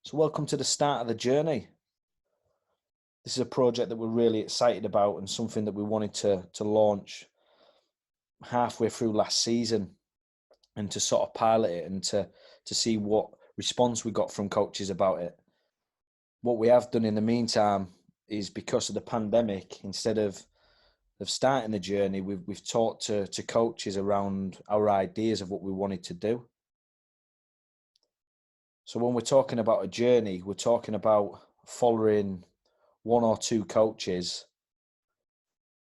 So welcome to the start of the journey. This is a project that we're really excited about and something that we wanted to launch halfway through last season and to sort of pilot it and to see what response we got from coaches about it. What we have done in the meantime is, because of the pandemic, instead of starting the journey, we've talked to coaches around our ideas of what we wanted to do. So when we're talking about a journey, we're talking about following one or two coaches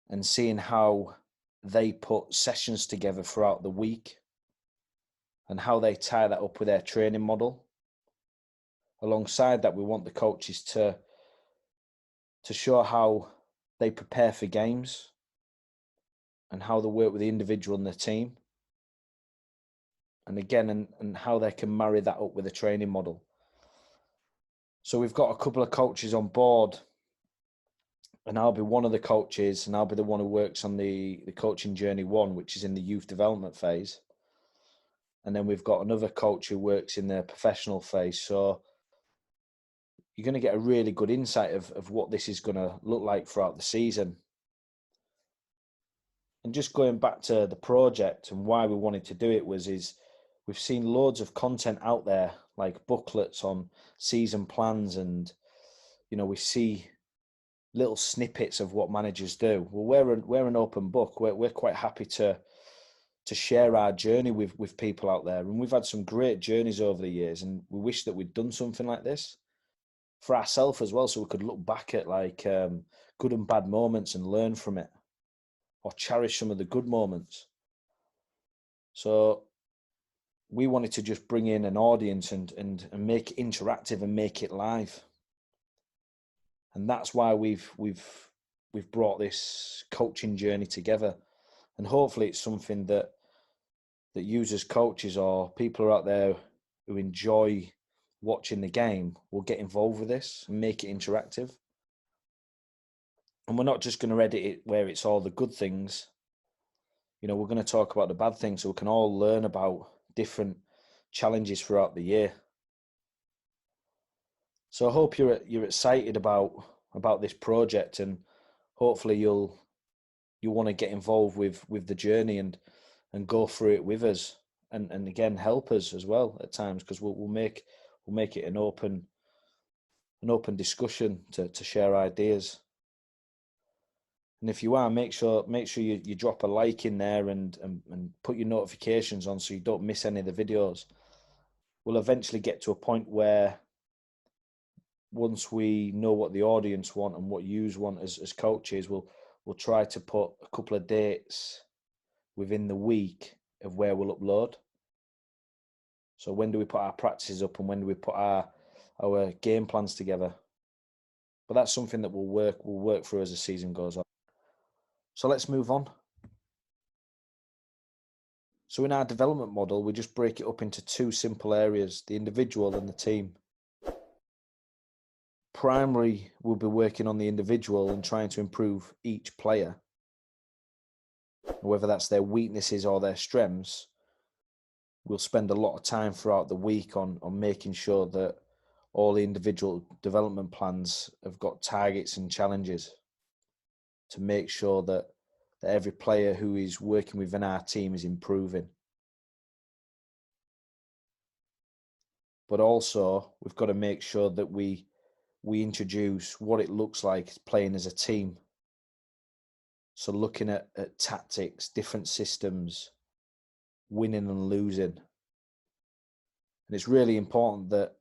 and seeing how they put sessions together throughout the week and how they tie that up with their training model. Alongside that, we want the coaches to show how they prepare for games and how they work with the individual and the team. And again, and how they can marry that up with a training model. So we've got a couple of coaches on board, and I'll be one of the coaches, and I'll be the one who works on the coaching journey 1, which is in the youth development phase. And then we've got another coach who works in the professional phase. So you're going to get a really good insight of what this is going to look like throughout the season. And just going back to the project and why we wanted to do it is we've seen loads of content out there, like booklets on season plans, and we see little snippets of what managers do. Well, we're an open book. We're quite happy to share our journey with people out there, and we've had some great journeys over the years, and we wish that we'd done something like this for ourselves as well, so we could look back at good and bad moments and learn from it, or cherish some of the good moments. So we wanted to just bring in an audience and make it interactive and make it live. And that's why we've brought this coaching journey together. And hopefully it's something that users, coaches, or people are out there who enjoy watching the game will get involved with this and make it interactive. And we're not just going to edit it where it's all the good things. We're going to talk about the bad things, so we can all learn about different challenges throughout the year. So I hope you're excited about this project, and hopefully you'll want to get involved with the journey and go through it with us, and again help us as well at times, because we'll make it an open discussion to share ideas. And if you are, make sure you drop a like in there and put your notifications on so you don't miss any of the videos. We'll eventually get to a point where, once we know what the audience want and what yous want as coaches, we'll try to put a couple of dates within the week of where we'll upload. So when do we put our practices up, and when do we put our game plans together? But that's something that we'll work through as the season goes on. So let's move on. So in our development model, we just break it up into two simple areas: the individual and the team. Primary, we'll be working on the individual and trying to improve each player, whether that's their weaknesses or their strengths. We'll spend a lot of time throughout the week on making sure that all the individual development plans have got targets and challenges to make sure that every player who is working within our team is improving. But also, we've got to make sure that we introduce what it looks like playing as a team. So looking at tactics, different systems, winning and losing. And it's really important that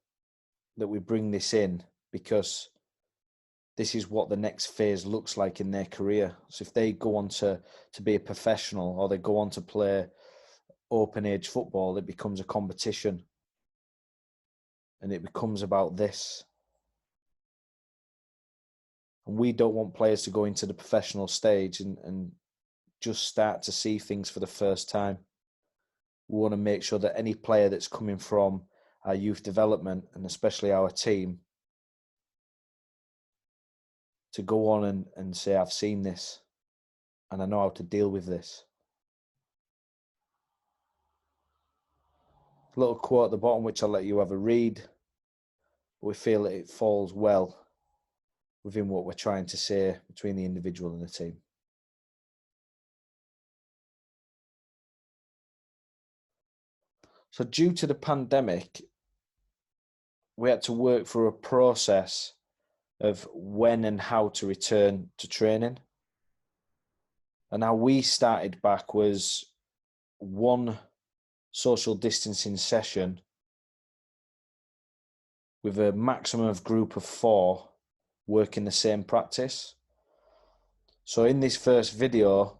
we bring this in, because this is what the next phase looks like in their career. So if they go on to be a professional, or they go on to play open age football, it becomes a competition. And it becomes about this. And we don't want players to go into the professional stage and just start to see things for the first time. We want to make sure that any player that's coming from our youth development, and especially our team, to go on and say, I've seen this and I know how to deal with this. A little quote at the bottom, which I'll let you have a read. we feel that it falls well within what we're trying to say between the individual and the team. So due to the pandemic, we had to work through a process of when and how to return to training. And how we started back was one social distancing session with a maximum of group of 4 working the same practice. So in this first video,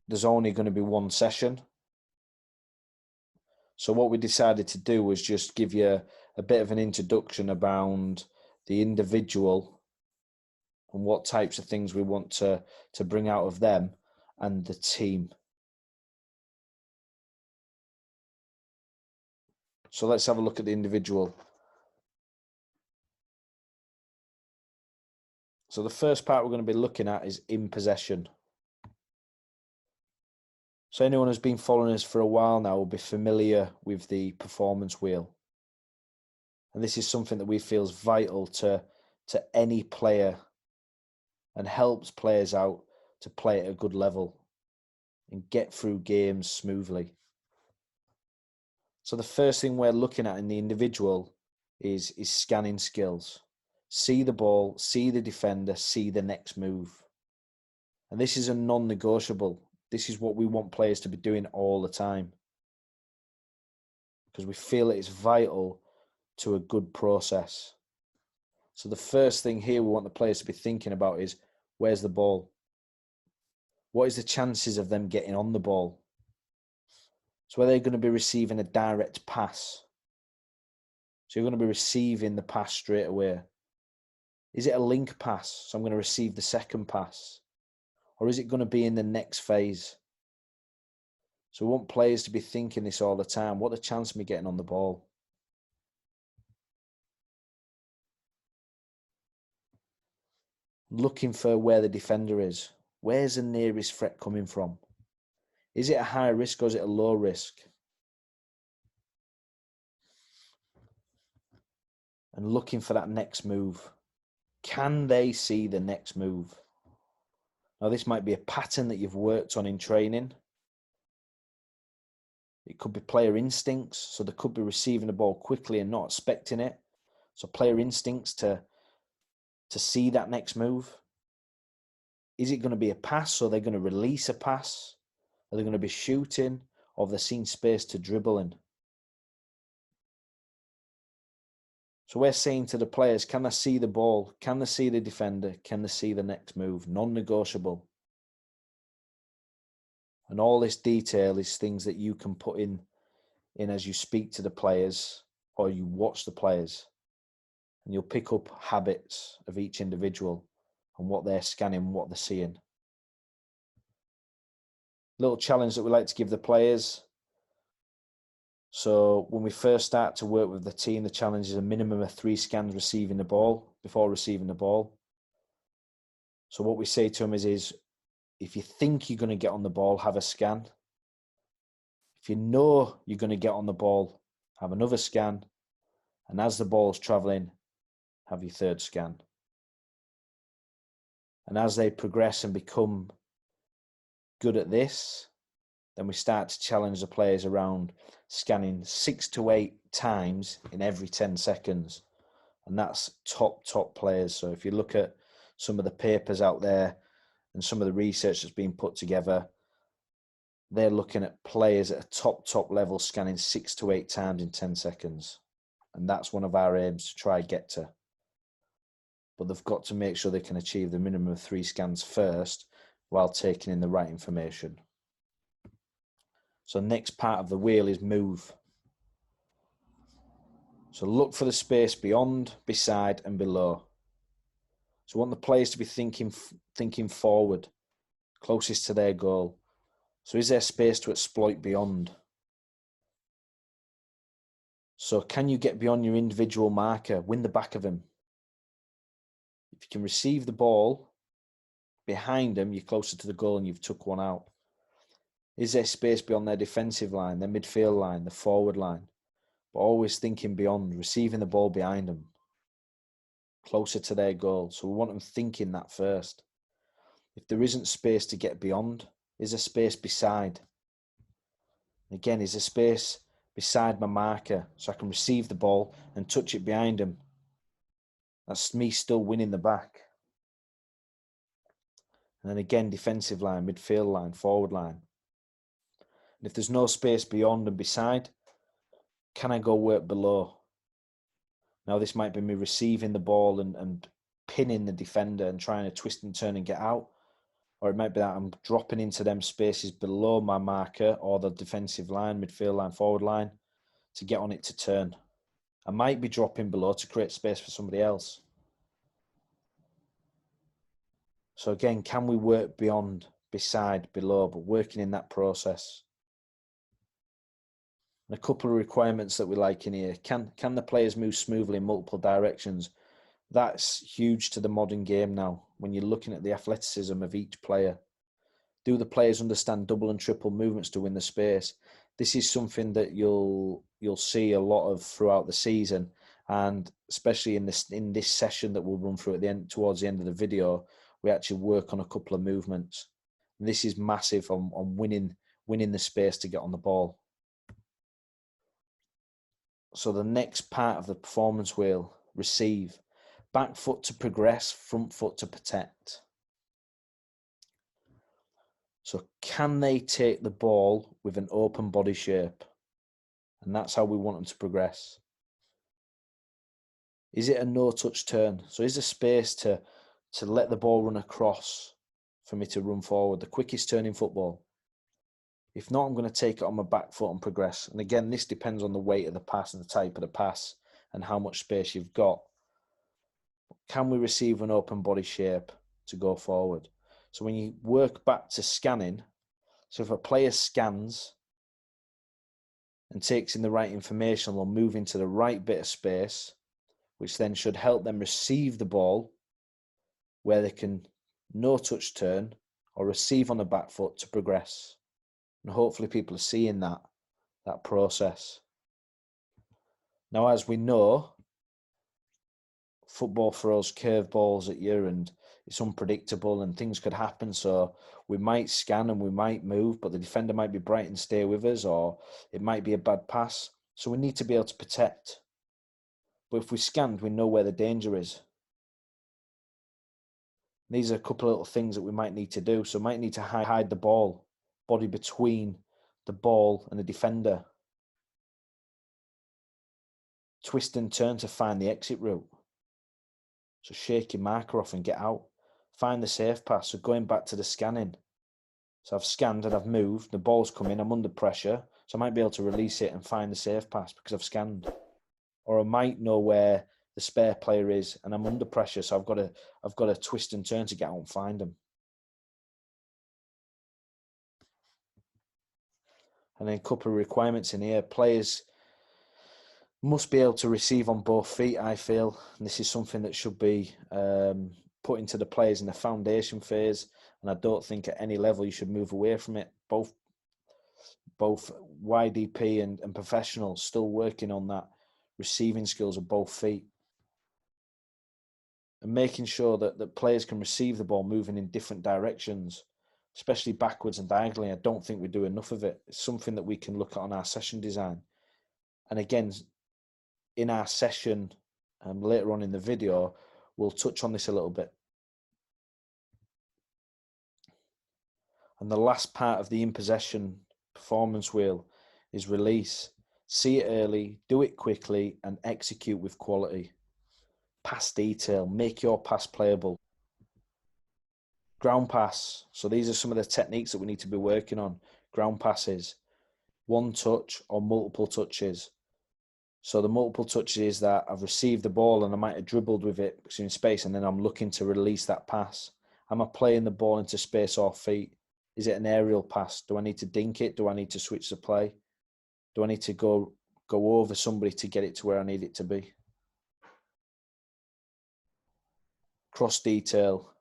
there's only going to be one session. So what we decided to do was just give you a bit of an introduction around the individual and what types of things we want to bring out of them and the team. So let's have a look at the individual. So the first part we're going to be looking at is in possession. So anyone who's been following us for a while now will be familiar with the performance wheel. And this is something that we feel is vital to any player and helps players out to play at a good level and get through games smoothly. So the first thing we're looking at in the individual is scanning skills. See the ball, see the defender, see the next move. And this is a non-negotiable. This is what we want players to be doing all the time, because we feel it's vital to a good process. So the first thing here we want the players to be thinking about is, where's the ball? What is the chances of them getting on the ball? So are they going to be receiving a direct pass? So you're going to be receiving the pass straight away. Is it a link pass? So I'm going to receive the second pass. Or is it going to be in the next phase? So we want players to be thinking this all the time. What are the chances of me getting on the ball? Looking for where the defender is. Where's the nearest threat coming from? Is it a high risk or is it a low risk? And looking for that next move. Can they see the next move? Now, this might be a pattern that you've worked on in training. It could be player instincts. So they could be receiving the ball quickly and not expecting it. So player instincts to see that next move. Is it going to be a pass? So they're going to release a pass? Are they going to be shooting? Or have they seen space to dribble in? So we're saying to the players, can they see the ball? Can they see the defender? Can they see the next move? Non-negotiable. And all this detail is things that you can put in as you speak to the players or you watch the players. And you'll pick up habits of each individual and what they're scanning, what they're seeing. Little challenge that we like to give the players. So when we first start to work with the team, the challenge is a minimum of 3 scans receiving the ball, before receiving the ball. So what we say to them is if you think you're going to get on the ball, have a scan. If you know you're going to get on the ball, have another scan. And as the ball's traveling, have your third scan. And as they progress and become good at this, then we start to challenge the players around scanning 6 to 8 times in every 10 seconds. And that's top players. So if you look at some of the papers out there and some of the research that's been put together, they're looking at players at a top level scanning 6 to 8 times in 10 seconds. And that's one of our aims to try and get to. But they've got to make sure they can achieve the minimum of 3 scans first while taking in the right information. So next part of the wheel is move. So look for the space beyond, beside and below. So we want the players to be thinking forward, closest to their goal. So is there space to exploit beyond? So can you get beyond your individual marker, win the back of him? If you can receive the ball behind them, you're closer to the goal and you've took one out. Is there space beyond their defensive line, their midfield line, the forward line? But always thinking beyond, receiving the ball behind them. closer to their goal. So we want them thinking that first. If there isn't space to get beyond, is there space beside? Again, is there space beside my marker so I can receive the ball and touch it behind him? That's me still winning the back. And then again, defensive line, midfield line, forward line. And if there's no space beyond and beside, can I go work below? Now, this might be me receiving the ball and pinning the defender and trying to twist and turn and get out. Or it might be that I'm dropping into them spaces below my marker or the defensive line, midfield line, forward line to get on it to turn. I might be dropping below to create space for somebody else. So again, can we work beyond, beside, below, but working in that process? And a couple of requirements that we like in here. Can the players move smoothly in multiple directions? That's huge to the modern game now when you're looking at the athleticism of each player. Do the players understand double and triple movements to win the space? This is something that you'll see a lot of throughout the season, and especially in this session that we'll run through at the end, towards the end of the video, we actually work on a couple of movements. And this is massive on winning the space to get on the ball. So the next part of the performance wheel, receive. Back foot to progress, front foot to protect. So can they take the ball with an open body shape? And that's how we want them to progress. Is it a no-touch turn? So is there space to let the ball run across for me to run forward? The quickest turn in football. If not, I'm going to take it on my back foot and progress. And again, this depends on the weight of the pass and the type of the pass and how much space you've got. Can we receive an open body shape to go forward? So when you work back to scanning, so if a player scans and takes in the right information, they'll move into the right bit of space, which then should help them receive the ball where they can no touch turn or receive on the back foot to progress. And hopefully people are seeing that process. Now, as we know, football throws curveballs at you and it's unpredictable and things could happen. So we might scan and we might move, but the defender might be bright and stay with us, or it might be a bad pass. So we need to be able to protect. But if we scanned, we know where the danger is. These are a couple of little things that we might need to do. So we might need to hide the ball, body between the ball and the defender. Twist and turn to find the exit route. So shake your marker off and get out. Find the safe pass. So going back to the scanning. So I've scanned and I've moved. The ball's come in. I'm under pressure. So I might be able to release it and find the safe pass because I've scanned. Or I might know where the spare player is and I'm under pressure. So I've got to twist and turn to get out and find them. And then a couple of requirements in here. Players must be able to receive on both feet, I feel. And this is something that should be put into the players in the foundation phase. And I don't think at any level you should move away from it. Both YDP and professionals still working on that receiving skills of both feet. And making sure that players can receive the ball moving in different directions, especially backwards and diagonally. I don't think we do enough of it. It's something that we can look at on our session design. And again, in our session later on in the video, we'll touch on this a little bit. And the last part of the in possession performance wheel is release. See it early, do it quickly, and execute with quality. Pass detail, make your pass playable. Ground pass. So these are some of the techniques that we need to be working on. Ground passes, one touch or multiple touches. So the multiple touches that I've received the ball and I might have dribbled with it in space and then I'm looking to release that pass. Am I playing the ball into space or feet? Is it an aerial pass? Do I need to dink it? Do I need to switch the play? Do I need to go over somebody to get it to where I need it to be? Cross detail.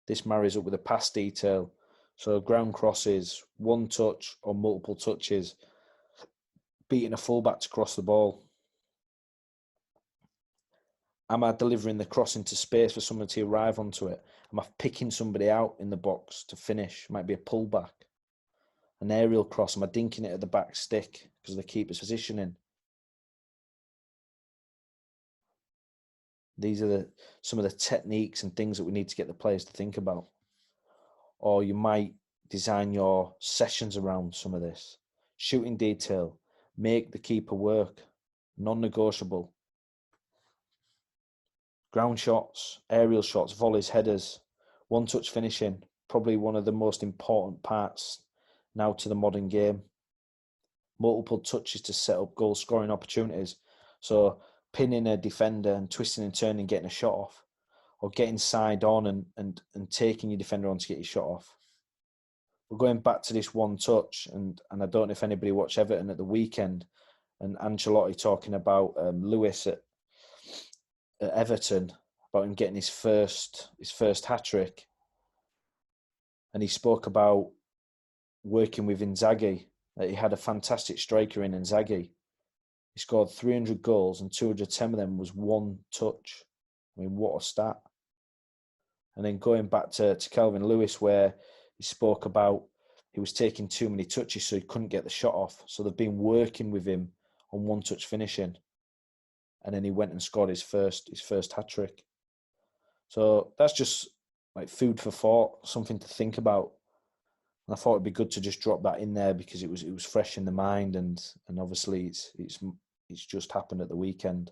This marries up with a pass detail. So ground crosses, one touch or multiple touches, beating a fullback to cross the ball. Am I delivering the cross into space for someone to arrive onto it? Am I picking somebody out in the box to finish? Might be a pullback, an aerial cross. Am I dinking it at the back stick because of the keeper's positioning? These are some of the techniques and things that we need to get the players to think about. Or you might design your sessions around some of this. Shooting detail, make the keeper work, non-negotiable. Ground shots, aerial shots, volleys, headers, one-touch finishing, probably one of the most important parts now to the modern game. Multiple touches to set up goal scoring opportunities. So pinning a defender and twisting and turning, getting a shot off, or getting side on and taking your defender on to get your shot off. We're going back to this one touch, and I don't know if anybody watched Everton at the weekend, and Ancelotti talking about Lewis at Everton, about him getting his first hat-trick. And he spoke about working with Inzaghi, that he had a fantastic striker in Inzaghi. He scored 300 goals and 210 of them was one touch. I mean, what a stat. And then going back to Calvin Lewis, where he spoke about he was taking too many touches, so he couldn't get the shot off. So they've been working with him on one-touch finishing. And then he went and scored his first hat-trick. So that's just like food for thought, something to think about. And I thought it'd be good to just drop that in there because it was fresh in the mind, and obviously it's just happened at the weekend.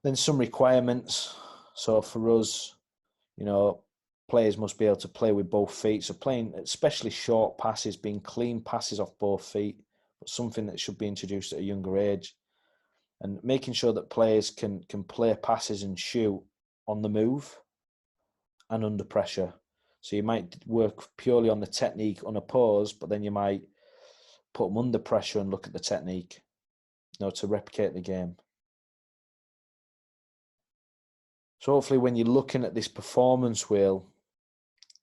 Then some requirements. So for us, players must be able to play with both feet. So playing especially short passes, being clean passes off both feet, but something that should be introduced at a younger age. And making sure that players can play passes and shoot on the move and under pressure. So you might work purely on the technique unopposed, but then you might put them under pressure and look at the technique, to replicate the game. So hopefully when you're looking at this performance wheel,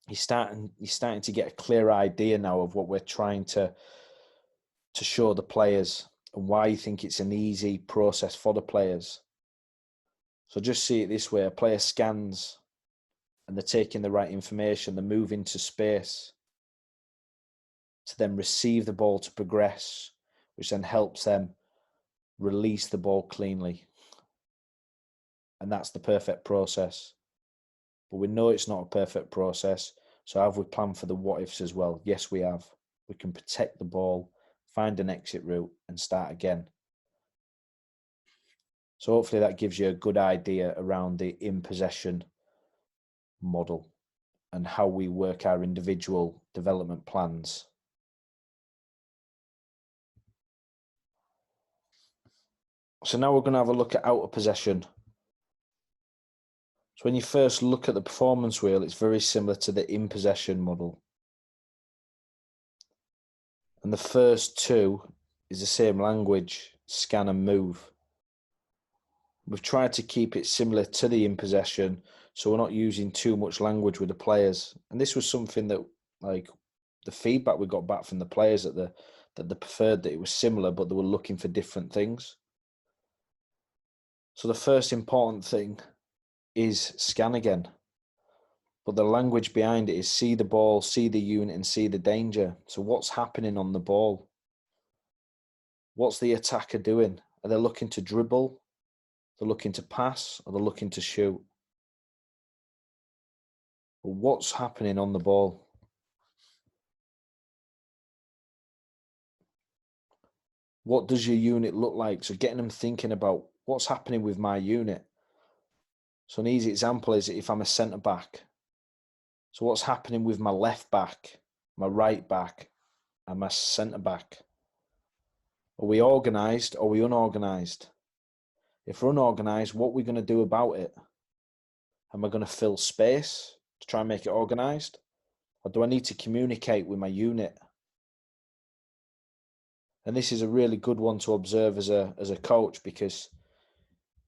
you're starting to get a clear idea now of what we're trying to show the players and why you think it's an easy process for the players. So just see it this way: a player scans and they're taking the right information, they move into space to then receive the ball to progress, which then helps them release the ball cleanly. And that's the perfect process. But we know it's not a perfect process. So have we planned for the what ifs as well? Yes, we have. We can protect the ball, find an exit route and start again. So hopefully that gives you a good idea around the in possession model and how we work our individual development plans. So now we're going to have a look at out of possession. So when you first look at the performance wheel, it's very similar to the in possession model. And the first two is the same language, scan and move. We've tried to keep it similar to the in possession, so we're not using too much language with the players. And this was something that, like, the feedback we got back from the players that they preferred that it was similar, but they were looking for different things. So the first important thing is scan again. But the language behind it is see the ball, see the unit, and see the danger. So what's happening on the ball? What's the attacker doing? Are they looking to dribble? They're looking to pass, or they're looking to shoot? But what's happening on the ball? What does your unit look like? So getting them thinking about what's happening with my unit. So an easy example is if I'm a centre back. So what's happening with my left back, my right back, and my centre back? Are we organised or are we unorganised? If we're unorganised, what are we going to do about it? Am I going to fill space to try and make it organised? Or do I need to communicate with my unit? And this is a really good one to observe as a coach, because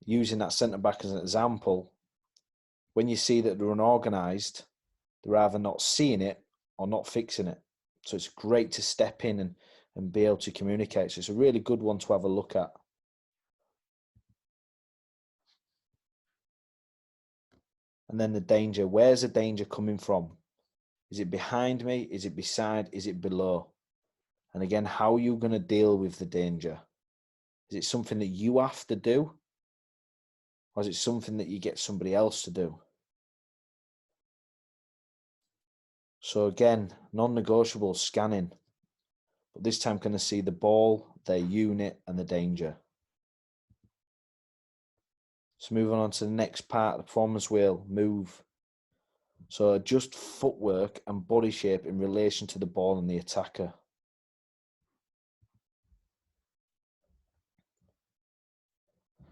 using that centre back as an example, when you see that they're unorganised, they're either not seeing it or not fixing it. So it's great to step in and be able to communicate. So it's a really good one to have a look at. And then the danger. Where's the danger coming from? Is it behind me? Is it beside? Is it below? And again, how are you going to deal with the danger? Is it something that you have to do? Or is it something that you get somebody else to do? So again, non-negotiable scanning. But this time going to see the ball, their unit, and the danger. So moving on to the next part, the performance wheel, move. So adjust footwork and body shape in relation to the ball and the attacker.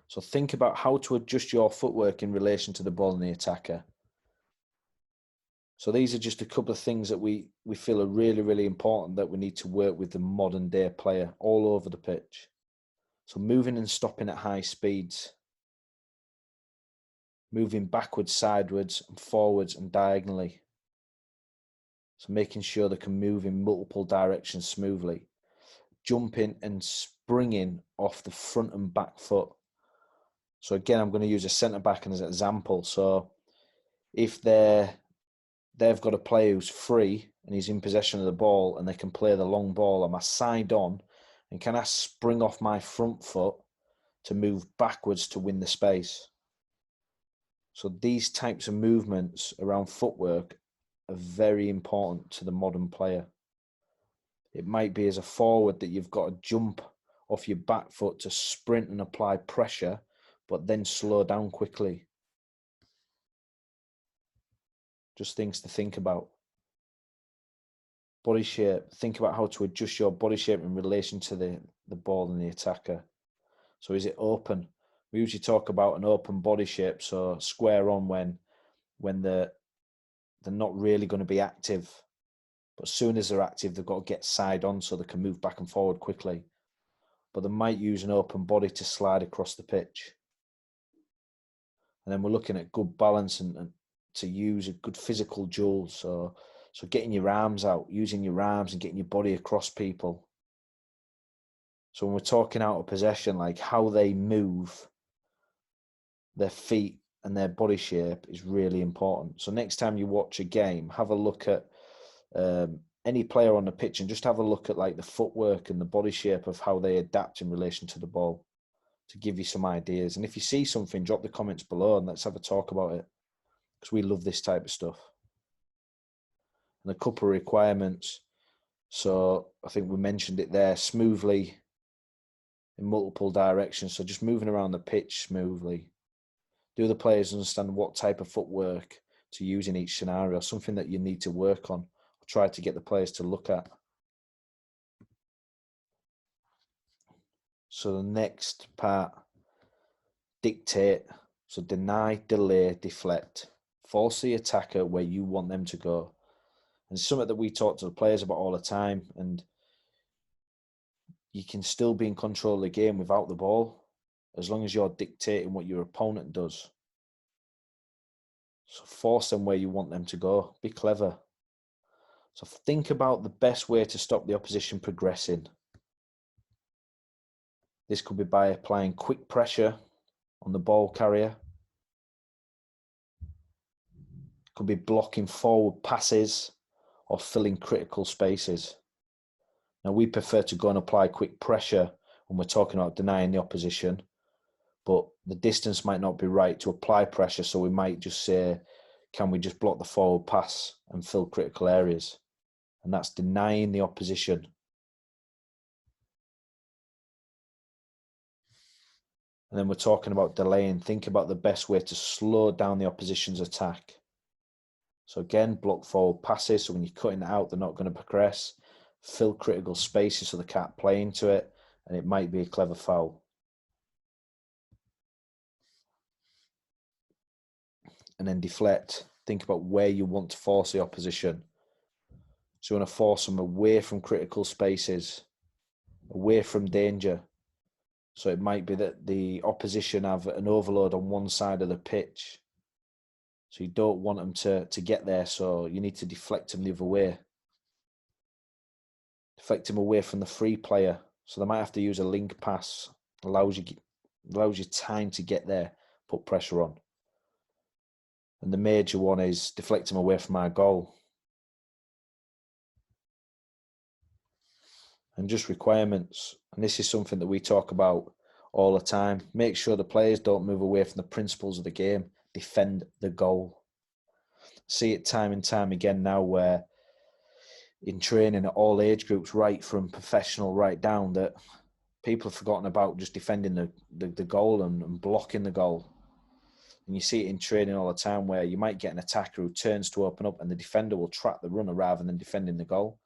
So think about how to adjust your footwork in relation to the ball and the attacker. So these are just a couple of things that we feel are really, really important that we need to work with the modern day player all over the pitch. So moving and stopping at high speeds. Moving backwards, sideways, and forwards and diagonally. So making sure they can move in multiple directions smoothly. Jumping and springing off the front and back foot. So again, I'm going to use a centre back as an example. So if they've got a player who's free and he's in possession of the ball and they can play the long ball, am I side on and can I spring off my front foot to move backwards to win the space? So these types of movements around footwork are very important to the modern player. It might be as a forward that you've got to jump off your back foot to sprint and apply pressure, but then slow down quickly. Just things to think about. Body shape. Think about how to adjust your body shape in relation to the ball and the attacker. So is it open? We usually talk about an open body shape, so square on when they're not really going to be active. But as soon as they're active, they've got to get side on so they can move back and forward quickly. But they might use an open body to slide across the pitch. And then we're looking at good balance and to use a good physical duel. So getting your arms out, using your arms and getting your body across people. So when we're talking out of possession, like how they move, their feet and their body shape is really important. So next time you watch a game, have a look at any player on the pitch and just have a look at like the footwork and the body shape of how they adapt in relation to the ball to give you some ideas. And if you see something, drop the comments below and let's have a talk about it because we love this type of stuff. And a couple of requirements. So I think we mentioned it there, smoothly in multiple directions. So just moving around the pitch smoothly. Do the players understand what type of footwork to use in each scenario? Something that you need to work on. Or try to get the players to look at. So the next part, dictate. So deny, delay, deflect. Force the attacker where you want them to go. And it's something that we talk to the players about all the time. And you can still be in control of the game without the ball, as long as you're dictating what your opponent does. So force them where you want them to go. Be clever. So think about the best way to stop the opposition progressing. This could be by applying quick pressure on the ball carrier. It could be blocking forward passes or filling critical spaces. Now, we prefer to go and apply quick pressure when we're talking about denying the opposition, but the distance might not be right to apply pressure, so we might just say, can we just block the forward pass and fill critical areas? And that's denying the opposition. And then we're talking about delaying. Think about the best way to slow down the opposition's attack. So again, block forward passes, so when you're cutting it out, they're not going to progress. Fill critical spaces so they can't play into it, and it might be a clever foul. And then deflect. Think about where you want to force the opposition. So you want to force them away from critical spaces, away from danger. So it might be that the opposition have an overload on one side of the pitch. So you don't want them to get there, so you need to deflect them the other way. Deflect them away from the free player. So they might have to use a link pass. Allows you time to get there, put pressure on. And the major one is deflect them away from our goal. And just requirements. And this is something that we talk about all the time. Make sure the players don't move away from the principles of the game. Defend the goal. See it time and time again now where in training at all age groups, right from professional right down, that people have forgotten about just defending the goal and blocking the goal. And you see it in training all the time where you might get an attacker who turns to open up and the defender will trap the runner rather than defending the goal.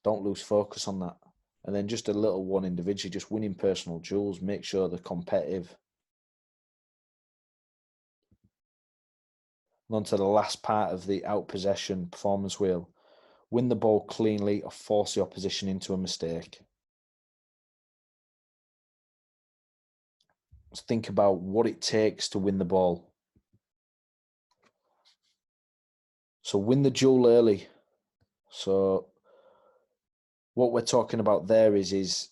Don't lose focus on that. And then just a little one individually, just winning personal duels, make sure they're competitive. And on to the last part of the out possession performance wheel. Win the ball cleanly or force the opposition into a mistake. Let's think about what it takes to win the ball. So win the duel early. So what we're talking about there is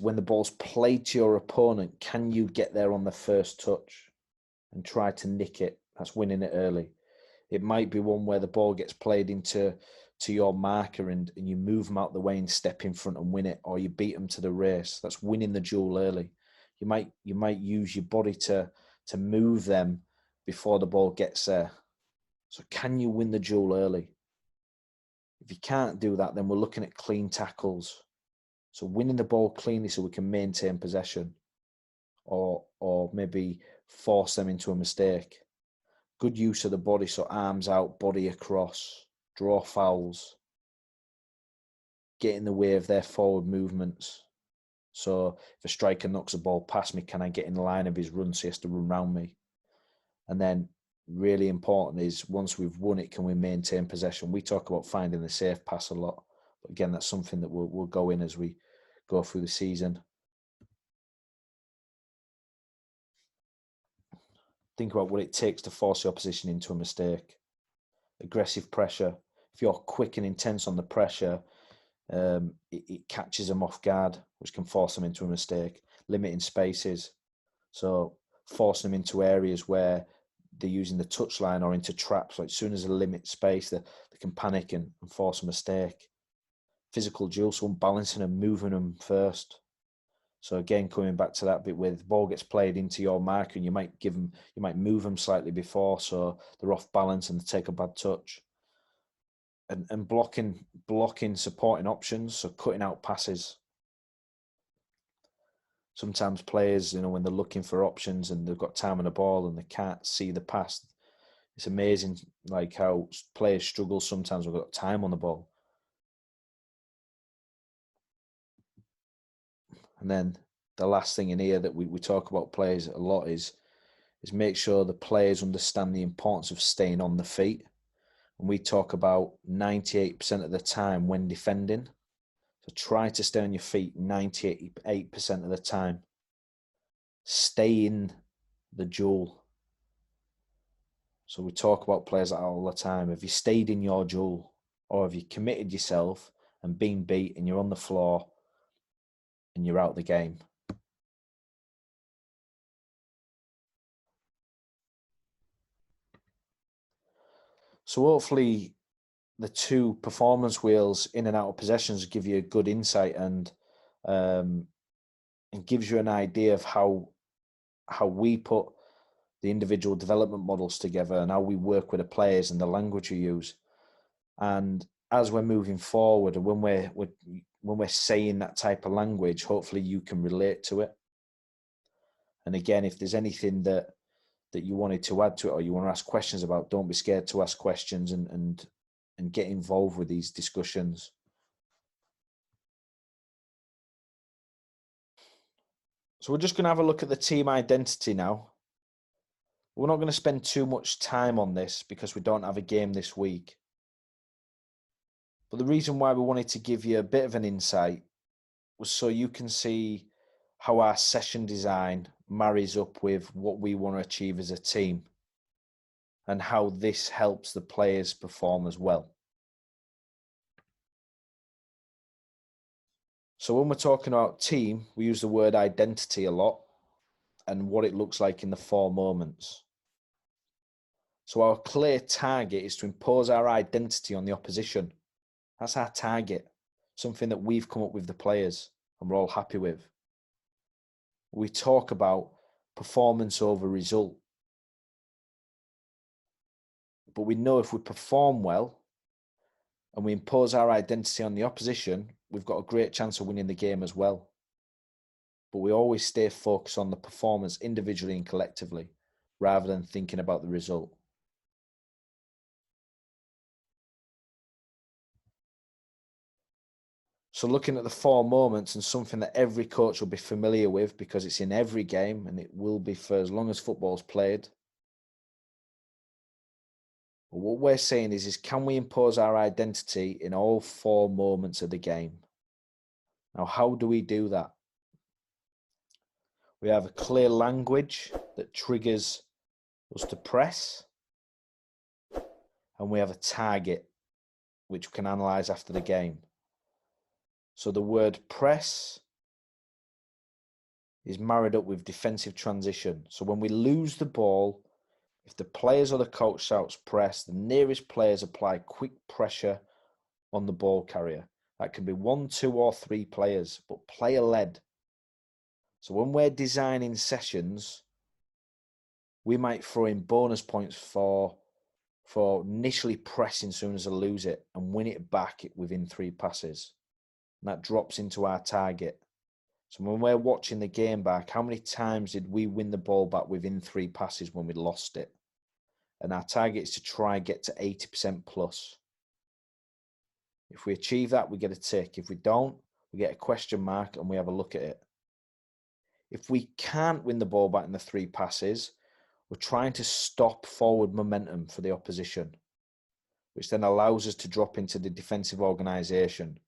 when the ball's played to your opponent, can you get there on the first touch and try to nick it? That's winning it early. It might be one where the ball gets played into your marker and you move them out the way and step in front and win it, or you beat them to the race. That's winning the duel early. You might use your body to move them before the ball gets there. So can you win the duel early? If you can't do that, then we're looking at clean tackles. So winning the ball cleanly so we can maintain possession, or maybe force them into a mistake. Good use of the body, so arms out, body across, draw fouls, get in the way of their forward movements. So if a striker knocks a ball past me, can I get in the line of his run so he has to run round me? And then really important is once we've won it, can we maintain possession? We talk about finding the safe pass a lot. But again, that's something that we'll go in as we go through the season. Think about what it takes to force the opposition into a mistake. Aggressive pressure. If you're quick and intense on the pressure, it catches them off guard, which can force them into a mistake. Limiting spaces. So forcing them into areas where they're using the touchline or into traps. So as soon as they limit space, they can panic and force a mistake. Physical duel, so balancing and moving them first. So again, coming back to that bit where the ball gets played into your marker and you might move them slightly before, so they're off balance and they take a bad touch. And blocking supporting options, so cutting out passes. Sometimes players, when they're looking for options and they've got time on the ball and they can't see the pass, it's amazing like how players struggle sometimes when they've got time on the ball. And then the last thing in here that we talk about players a lot is make sure the players understand the importance of staying on the feet. And we talk about 98% of the time when defending. So try to stay on your feet 98% of the time. Stay in the duel. So we talk about players like that all the time. Have you stayed in your duel? Or have you committed yourself and been beat and you're on the floor and you're out the game? So hopefully the two performance wheels in and out of possessions give you a good insight and gives you an idea of how we put the individual development models together and how we work with the players and the language we use. And as we're moving forward and when we're saying that type of language, hopefully you can relate to it. And again, if there's anything that you wanted to add to it or you want to ask questions about, don't be scared to ask questions and get involved with these discussions. So we're just going to have a look at the team identity now. We're not going to spend too much time on this because we don't have a game this week. But the reason why we wanted to give you a bit of an insight was so you can see how our session design marries up with what we want to achieve as a team and how this helps the players perform as well. So when we're talking about team, we use the word identity a lot and what it looks like in the 4 moments. So our clear target is to impose our identity on the opposition. That's our target, something that we've come up with the players and we're all happy with. We talk about performance over result. But we know if we perform well and we impose our identity on the opposition, we've got a great chance of winning the game as well. But we always stay focused on the performance individually and collectively, rather than thinking about the result. So looking at the 4 moments, and something that every coach will be familiar with because it's in every game and it will be for as long as football's played. But what we're saying is can we impose our identity in all 4 moments of the game? Now, how do we do that? We have a clear language that triggers us to press, and we have a target which we can analyze after the game. So the word press is married up with defensive transition. So when we lose the ball, if the players or the coach shouts press, the nearest players apply quick pressure on the ball carrier. That can be 1, 2, or 3 players, but player led. So when we're designing sessions, we might throw in bonus points for initially pressing as soon as they lose it and win it back within 3 passes. And that drops into our target. So when we're watching the game back, how many times did we win the ball back within 3 passes when we lost it? And our target is to try and get to 80% plus. If we achieve that, we get a tick. If we don't, we get a question mark and we have a look at it. If we can't win the ball back in the 3 passes, we're trying to stop forward momentum for the opposition, which then allows us to drop into the defensive organisation.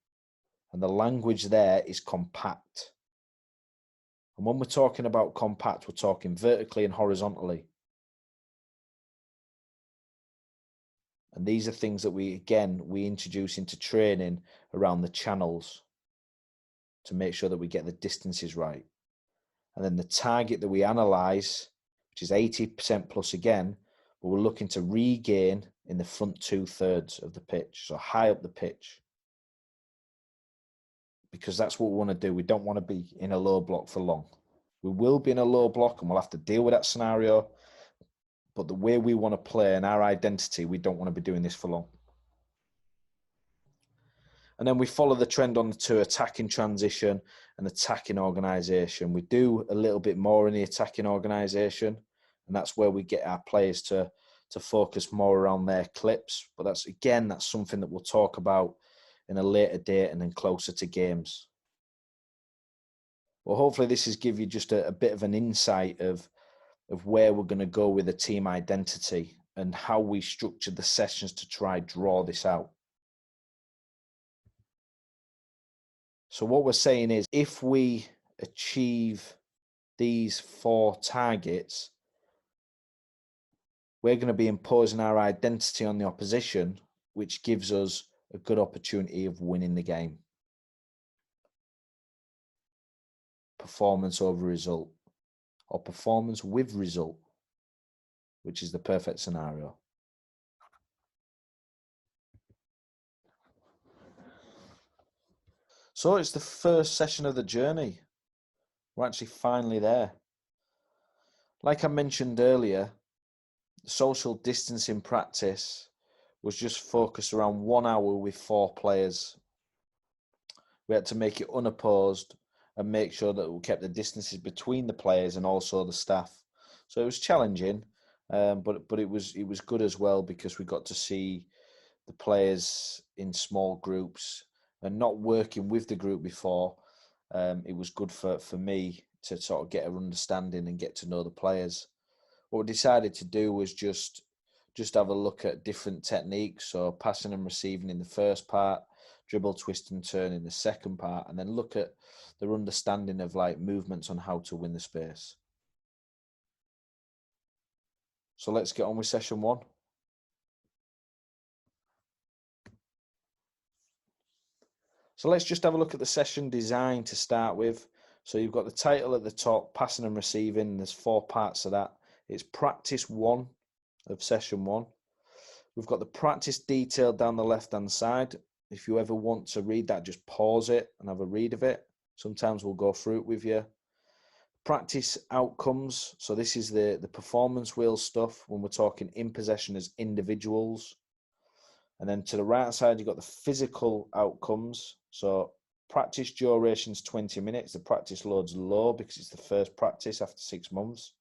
And the language there is compact. And when we're talking about compact, we're talking vertically and horizontally. And these are things that we introduce into training around the channels to make sure that we get the distances right. And then the target that we analyse, which is 80% plus again, but we're looking to regain in the front 2/3 of the pitch, so high up the pitch. Because that's what we want to do. We don't want to be in a low block for long. We will be in a low block and we'll have to deal with that scenario. But the way we want to play and our identity, we don't want to be doing this for long. And then we follow the trend on to attacking transition and attacking organisation. We do a little bit more in the attacking organisation, and that's where we get our players to focus more around their clips. But that's something that we'll talk about in a later date and then closer to games. Well, hopefully this has given you just a bit of an insight of where we're going to go with the team identity and how we structure the sessions to try draw this out. So what we're saying is if we achieve these 4 targets, we're going to be imposing our identity on the opposition, which gives us a good opportunity of winning the game. Performance over result, or performance with result, which is the perfect scenario. So it's the first session of the journey. We're actually finally there. Like I mentioned earlier, social distancing practice was just focused around 1 hour with 4 players. We had to make it unopposed and make sure that we kept the distances between the players and also the staff. So it was challenging, but it was good as well because we got to see the players in small groups and not working with the group before. It was good for me to sort of get an understanding and get to know the players. What we decided to do was just have a look at different techniques, so passing and receiving in the first part, dribble, twist and turn in the second part, and then look at their understanding of like movements on how to win the space. So let's get on with session 1. So let's just have a look at the session design to start with. So you've got the title at the top, passing and receiving. There's 4 parts of that. It's practice 1 of session 1. We've got the practice detailed down the left-hand side. If you ever want to read that, just pause it and have a read of it. Sometimes we'll go through it with you. Practice outcomes. So this is the performance wheel stuff when we're talking in possession as individuals. And then to the right side, you've got the physical outcomes. So practice duration's 20 minutes. The practice load's low because it's the first practice after 6 months.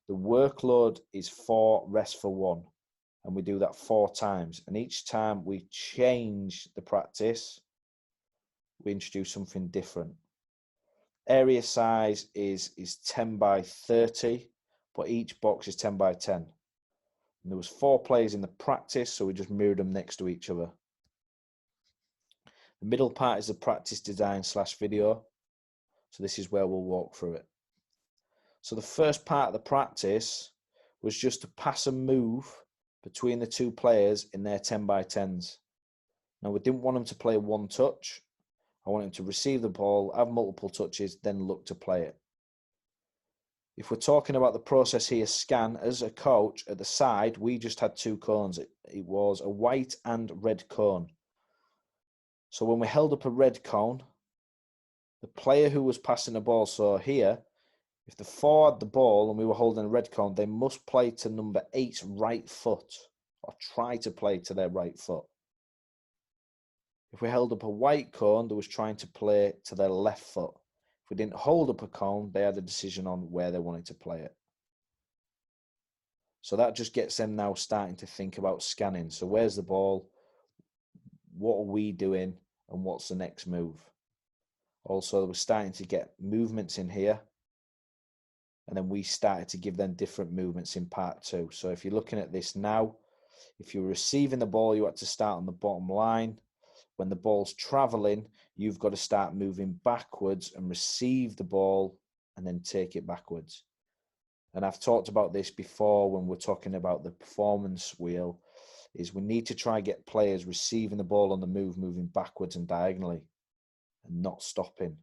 The workload is 4, rest for 1. And we do that 4 times. And each time we change the practice, we introduce something different. Area size is 10 by 30, but each box is 10 by 10. And there was 4 players in the practice, so we just mirrored them next to each other. The middle part is the practice design / video. So this is where we'll walk through it. So the first part of the practice was just to pass a move between the 2 players in their 10 by 10s. Now we didn't want them to play one touch. I want him to receive the ball, have multiple touches, then look to play it. If we're talking about the process here, scan, as a coach at the side, we just had 2 cones. It was a white and red cone. So when we held up a red cone, the player who was passing the ball, so here, if the 4 had the ball and we were holding a red cone, they must play to number 8's right foot, or try to play to their right foot. If we held up a white cone, they was trying to play to their left foot. If we didn't hold up a cone, they had a decision on where they wanted to play it. So that just gets them now starting to think about scanning. So where's the ball? What are we doing? And what's the next move? Also, we're starting to get movements in here. And then we started to give them different movements in part 2. So if you're looking at this now, if you're receiving the ball, you had to start on the bottom line. When the ball's traveling, you've got to start moving backwards and receive the ball and then take it backwards. And I've talked about this before when we're talking about the performance wheel, is we need to try and get players receiving the ball on the move, moving backwards and diagonally and not stopping,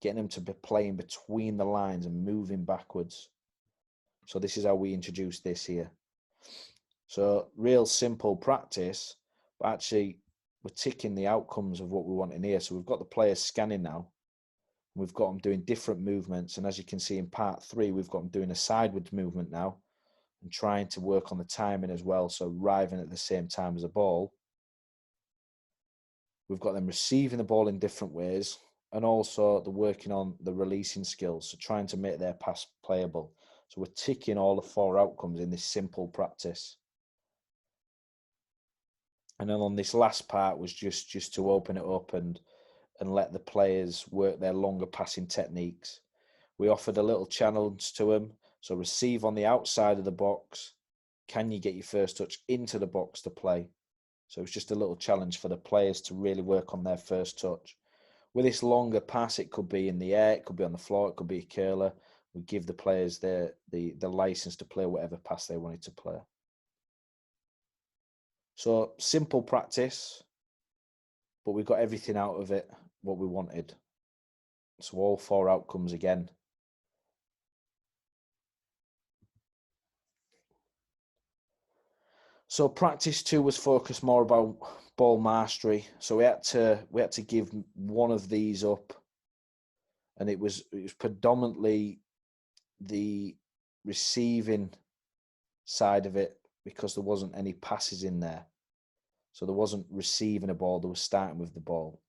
getting them to be playing between the lines and moving backwards. So this is how we introduce this here. So real simple practice, but actually we're ticking the outcomes of what we want in here. So we've got the players scanning now. We've got them doing different movements. And as you can see in part 3, we've got them doing a sideways movement now and trying to work on the timing as well. So arriving at the same time as a ball. We've got them receiving the ball in different ways. And also they're working on the releasing skills. So trying to make their pass playable. So we're ticking all the 4 outcomes in this simple practice. And then on this last part was just to open it up and let the players work their longer passing techniques. We offered a little challenge to them. So receive on the outside of the box. Can you get your first touch into the box to play? So it's just a little challenge for the players to really work on their first touch. With this longer pass, it could be in the air, it could be on the floor, it could be a curler. We give the players the license to play whatever pass they wanted to play. So simple practice, but we got everything out of it, what we wanted. So all 4 outcomes again. So practice 2 was focused more about ball mastery. So we had to give one of these up, and it was predominantly the receiving side of it because there wasn't any passes in there. So there wasn't receiving a ball, there was starting with the ball.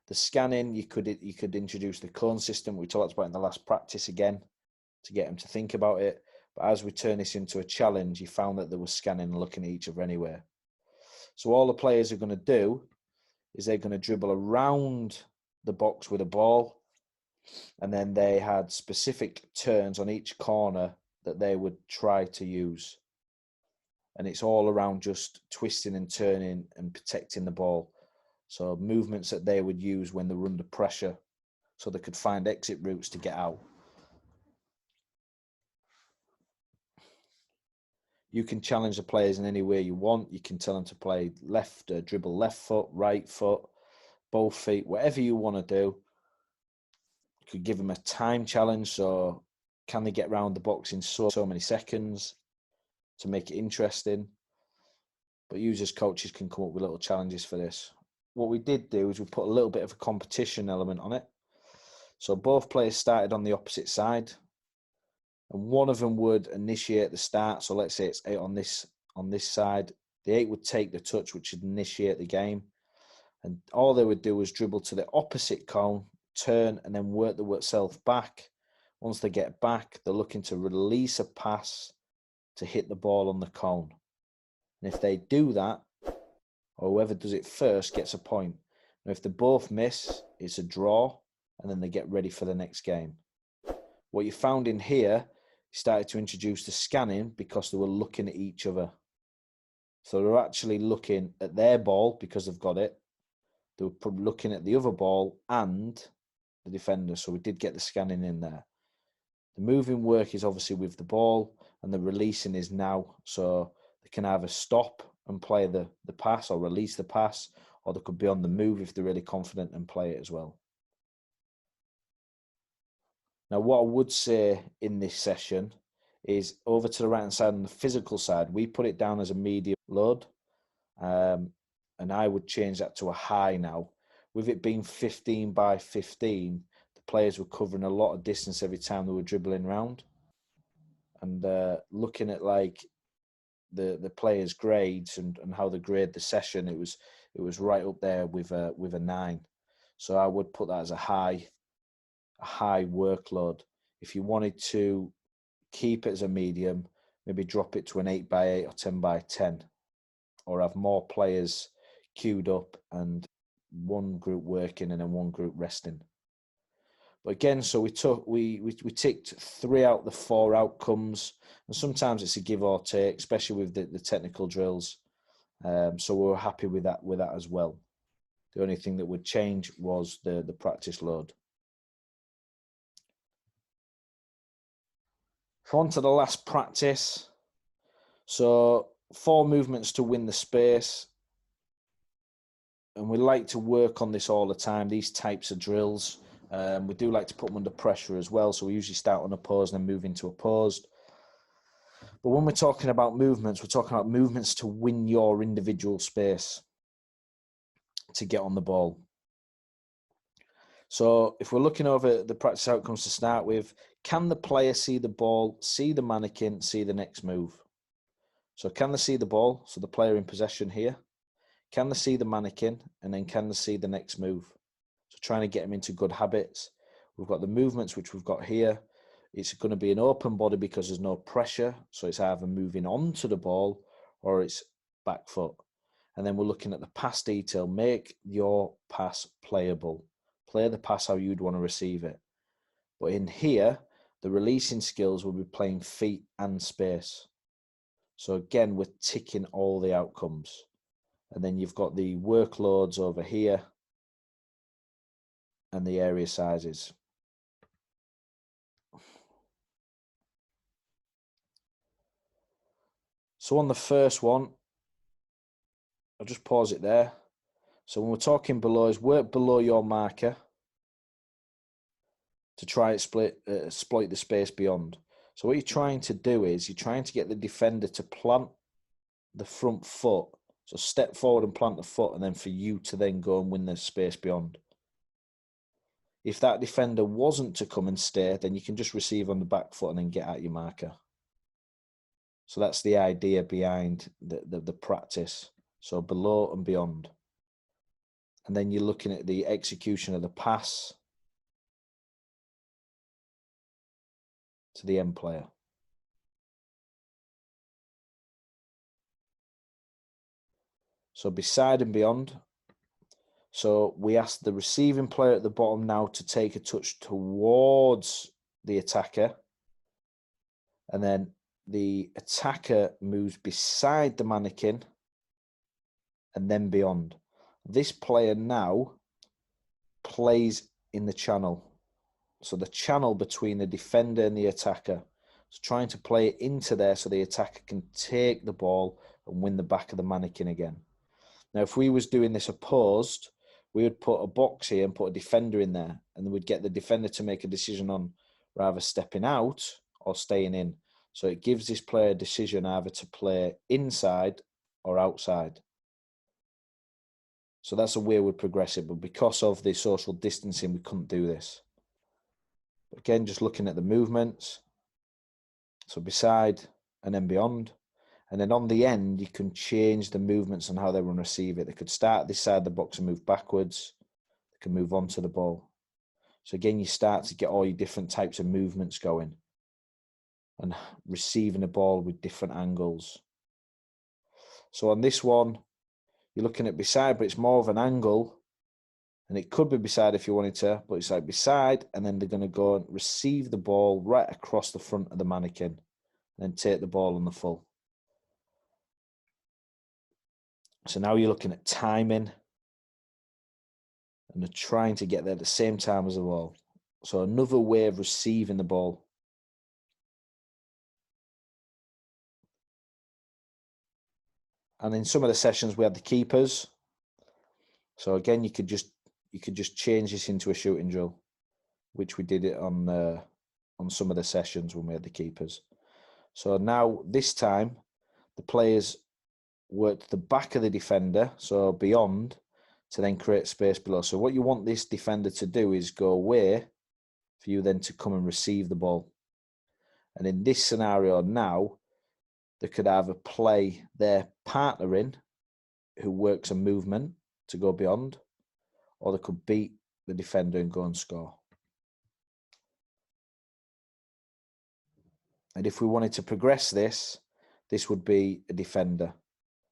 The scanning, you could introduce the cone system we talked about in the last practice again to get them to think about it. But as we turn this into a challenge, you found that there was scanning and looking at each other anywhere. So all the players are going to do is they're going to dribble around the box with a ball, and then they had specific turns on each corner that they would try to use. And it's all around just twisting and turning and protecting the ball. So movements that they would use when they were under pressure so they could find exit routes to get out. You can challenge the players in any way you want. You can tell them to play left, dribble left foot, right foot, both feet, whatever you want to do. You could give them a time challenge. So can they get around the box in so many seconds? to make it interesting. But you as coaches can come up with little challenges for this. What we did do is we put a little bit of a competition element on it. So both players started on the opposite side, and one of them would initiate the start. So let's say it's 8 on this side. The 8 would take the touch, which would initiate the game. And all they would do was dribble to the opposite cone, turn, and then work themselves back. Once they get back, they're looking to release a pass to hit the ball on the cone. And if they do that, or whoever does it first gets a point. And if they both miss, it's a draw, and then they get ready for the next game. What you found in here, you started to introduce the scanning because they were looking at each other. So they're actually looking at their ball because they've got it. They were probably looking at the other ball and the defender. So we did get the scanning in there. The moving work is obviously with the ball, and the releasing is now. So they can either stop and play the pass or release the pass, or they could be on the move if they're really confident and play it as well. Now, what I would say in this session is over to the right-hand side on the physical side, we put it down as a medium load, and I would change that to a high now. With it being 15 by 15, the players were covering a lot of distance every time they were dribbling around. And looking at like the players' grades and how they grade the session, it was right up there with a 9. So I would put that as a high workload. If you wanted to keep it as a medium, maybe drop it to an 8 by 8 or 10 by 10, or have more players queued up and one group working and then one group resting. But again, so we ticked 3 out of the 4 outcomes, and sometimes it's a give or take, especially with the technical drills. So we were happy with that as well. The only thing that would change was the practice load. So on to the last practice. So 4 movements to win the space. And we like to work on this all the time, these types of drills. We do like to put them under pressure as well. So we usually start on opposed and then move into opposed. But when we're talking about movements, we're talking about movements to win your individual space to get on the ball. So if we're looking over the practice outcomes to start with, can the player see the ball, see the mannequin, see the next move? So can they see the ball, so the player in possession here? Can they see the mannequin? And then can they see the next move? So trying to get them into good habits. We've got the movements, which we've got here. It's going to be an open body because there's no pressure. So it's either moving onto the ball or it's back foot. And then we're looking at the pass detail. Make your pass playable. Play the pass how you'd want to receive it. But in here, the releasing skills will be playing feet and space. So again, we're ticking all the outcomes. And then you've got the workloads over here and the area sizes. So on the first one, I'll just pause it there. So when we're talking below, is work below your marker to try and exploit the space beyond. So what you're trying to do is you're trying to get the defender to plant the front foot. So step forward and plant the foot, and then for you to then go and win the space beyond. If that defender wasn't to come and stay, then you can just receive on the back foot and then get at your marker. So that's the idea behind the practice. So below and beyond. And then you're looking at the execution of the pass to the end player. So beside and beyond. So we ask the receiving player at the bottom now to take a touch towards the attacker. And then the attacker moves beside the mannequin and then beyond. This player now plays in the channel. So the channel between the defender and the attacker. So trying to play it into there so the attacker can take the ball and win the back of the mannequin again. Now, if we was doing this opposed, we would put a box here and put a defender in there, and then we'd get the defender to make a decision on rather stepping out or staying in. So it gives this player a decision either to play inside or outside. So that's a way we'd progress it, but because of the social distancing, we couldn't do this. But again, just looking at the movements. So beside and then beyond. And then on the end, you can change the movements on how they want to receive it. They could start this side of the box and move backwards. They can move on to the ball. So again, you start to get all your different types of movements going and receiving the ball with different angles. So on this one, you're looking at beside, but it's more of an angle. And it could be beside if you wanted to, but it's like beside, and then they're going to go and receive the ball right across the front of the mannequin and then take the ball on the full. So now you're looking at timing, and they're trying to get there at the same time as the ball. So another way of receiving the ball. And in some of the sessions, we had the keepers. So again, you could just change this into a shooting drill, which we did it on some of the sessions when we had the keepers. So now this time, the players worked the back of the defender, so beyond, to then create space below. So what you want this defender to do is go away for you then to come and receive the ball. And in this scenario now, they could either play their partner in, who works a movement to go beyond, or they could beat the defender and go and score. And if we wanted to progress this, this would be a defender.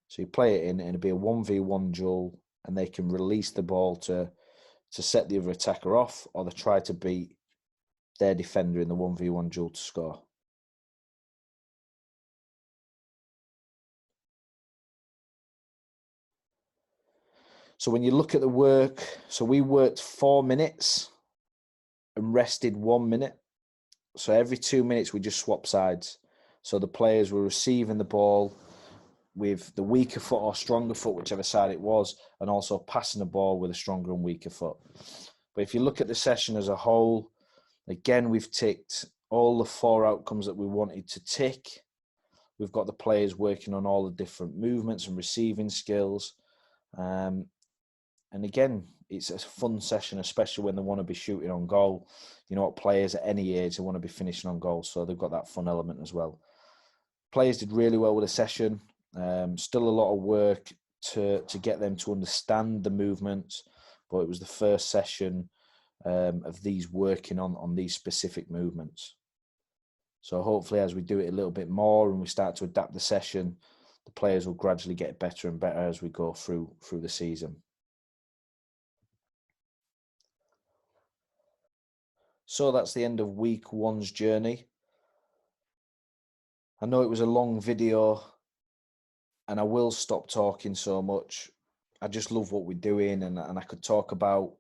So you play it in, and it'd be a 1v1 duel, and they can release the ball to set the other attacker off, or they try to beat their defender in the 1v1 duel to score. So when you look at the work, so we worked 4 minutes and rested 1 minute. So every 2 minutes, we just swap sides. So the players were receiving the ball with the weaker foot or stronger foot, whichever side it was, and also passing the ball with a stronger and weaker foot. But if you look at the session as a whole, again, we've ticked all the 4 outcomes that we wanted to tick. We've got the players working on all the different movements and receiving skills. And again, it's a fun session, especially when they want to be shooting on goal. You know what, players at any age, they want to be finishing on goal, so they've got that fun element as well. Players did really well with the session. Still a lot of work to get them to understand the movements, but it was the first session of these working on these specific movements. So hopefully, as we do it a little bit more and we start to adapt the session, the players will gradually get better and better as we go through the season. So that's the end of week 1's journey. I know it was a long video, and I will stop talking so much. I just love what we're doing, and I could talk about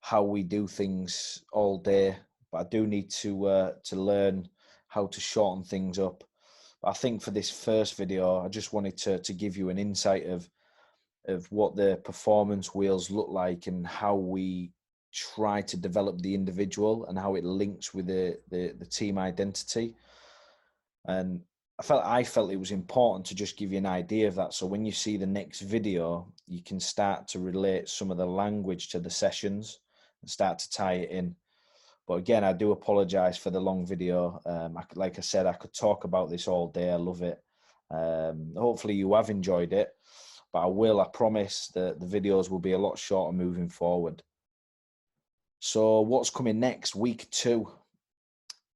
how we do things all day, but I do need to learn how to shorten things up. But I think for this first video, I just wanted to give you an insight of what the performance wheels look like and how we try to develop the individual and how it links with the team identity. And I felt it was important to just give you an idea of that. So when you see the next video, you can start to relate some of the language to the sessions and start to tie it in. But again, I do apologize for the long video. Like I said, I could talk about this all day. I love it. Hopefully you have enjoyed it, but I promise that the videos will be a lot shorter moving forward. So what's coming next? Week 2.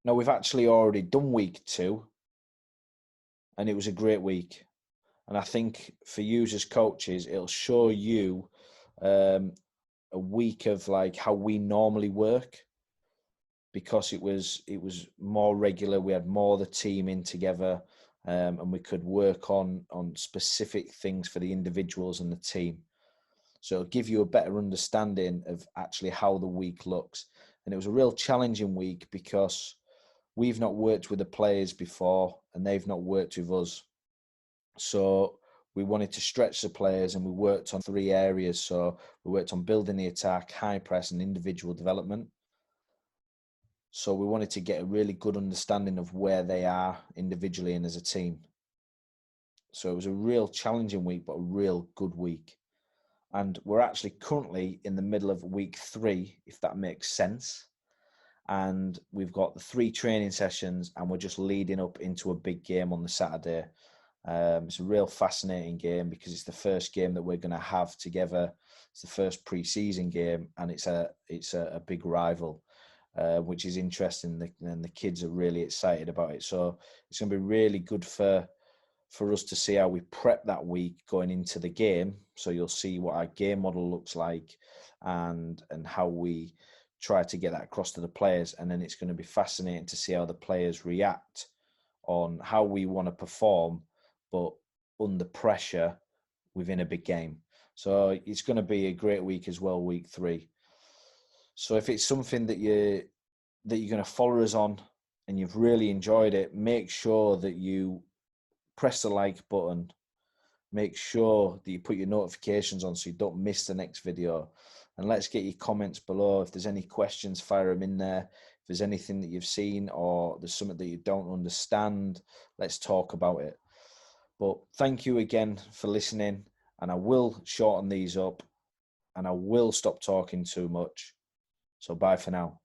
Now, we've actually already done week 2, and it was a great week. And I think for you as coaches, it'll show you a week of like how we normally work, because it was more regular. We had more of the team in together, and we could work on specific things for the individuals and the team. So it'll give you a better understanding of actually how the week looks. And it was a real challenging week because we've not worked with the players before and they've not worked with us. So we wanted to stretch the players, and we worked on 3 areas. So we worked on building the attack, high press, and individual development. So we wanted to get a really good understanding of where they are individually and as a team. So it was a real challenging week, but a real good week. And we're actually currently in the middle of week 3, if that makes sense. And we've got the 3 training sessions, and we're just leading up into a big game on the Saturday. It's a real fascinating game because it's the first game that we're going to have together. It's the first pre-season game, and it's a big rival, which is interesting. And the kids are really excited about it. So it's going to be really good for us to see how we prep that week going into the game. So you'll see what our game model looks like, and how we try to get that across to the players. And then it's going to be fascinating to see how the players react on how we want to perform, but under pressure within a big game. So it's going to be a great week as well, week 3. So if it's something that you're going to follow us on and you've really enjoyed it, make sure that you press the like button. Make sure that you put your notifications on so you don't miss the next video. And let's get your comments below. If there's any questions, fire them in there. If there's anything that you've seen or there's something that you don't understand, let's talk about it. But thank you again for listening. And I will shorten these up, and I will stop talking too much. So bye for now.